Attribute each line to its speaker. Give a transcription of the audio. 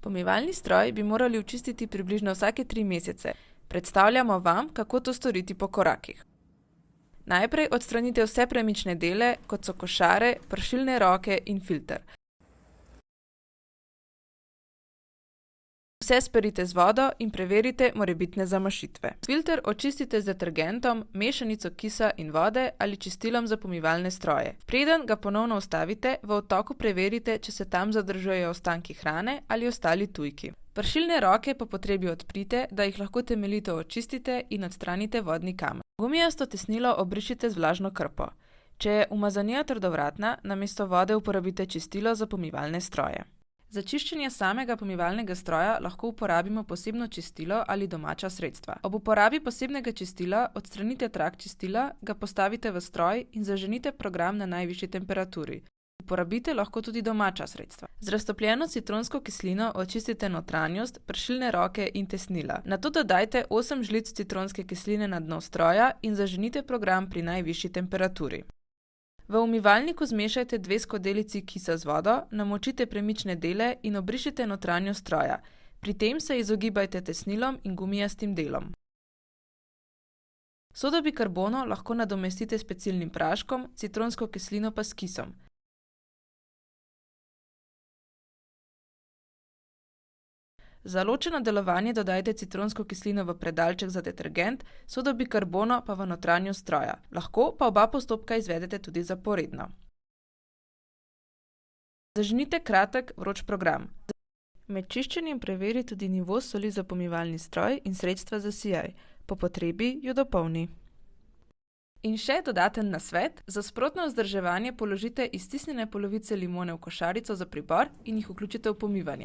Speaker 1: Pomivalni stroj bi morali očistiti približno vsake 3 mesece. Predstavljamo vam, kako to storiti po korakih. Najprej odstranite vse premične dele, kot so košare, pršilne roke in filter. Vse sperite z vodo in preverite morebitne zamašitve. Filter očistite z detergentom, mešanico kisa in vode ali čistilom za pomivalne stroje. Preden ga ponovno vstavite, v odtoku preverite, če se tam zadržujejo ostanki hrane ali ostali tujki. Pršilne roke po potrebi odprite, da jih lahko temeljito očistite in odstranite vodni kamen. Gumijasto tesnilo obrišite z vlažno krpo. Če je umazanija trdovratna, namesto vode uporabite čistilo za pomivalne stroje. Za čiščenje samega pomivalnega stroja lahko uporabimo posebno čistilo ali domača sredstva. Ob uporabi posebnega čistila odstranite trak čistila, ga postavite v stroj in zaženite program na najvišji temperaturi. Uporabite lahko tudi domača sredstva. Z raztopljeno citronsko kislino očistite notranjost, pršilne roke in tesnila. Nato dodajte 8 žlic citronske kisline na dno stroja in zaženite program pri najvišji temperaturi. V umivalniku zmešajte 2 skodelici kisa z vodo, namočite premične dele in obrišite notranjost stroja. Pri tem se izogibajte tesnilom in gumijastim delom. Sodo bikarbono lahko nadomestite s pecilnim praškom, citronsko kislino pa s kisom. Za ločeno delovanje dodajte citronsko kislino v predalček za detergent, sodo bikarbono pa v notranjost stroja. Lahko pa oba postopka izvedete tudi zaporedno. Zaženite kratek, vroč program. Med čiščenjem preveri tudi nivo soli za pomivalni stroj in sredstva za sijaj. Po potrebi jo dopolni. In še dodaten nasvet: za sprotno vzdrževanje položite iztisnjene polovice limone v košarico za pribor in jih vključite v pomivanje.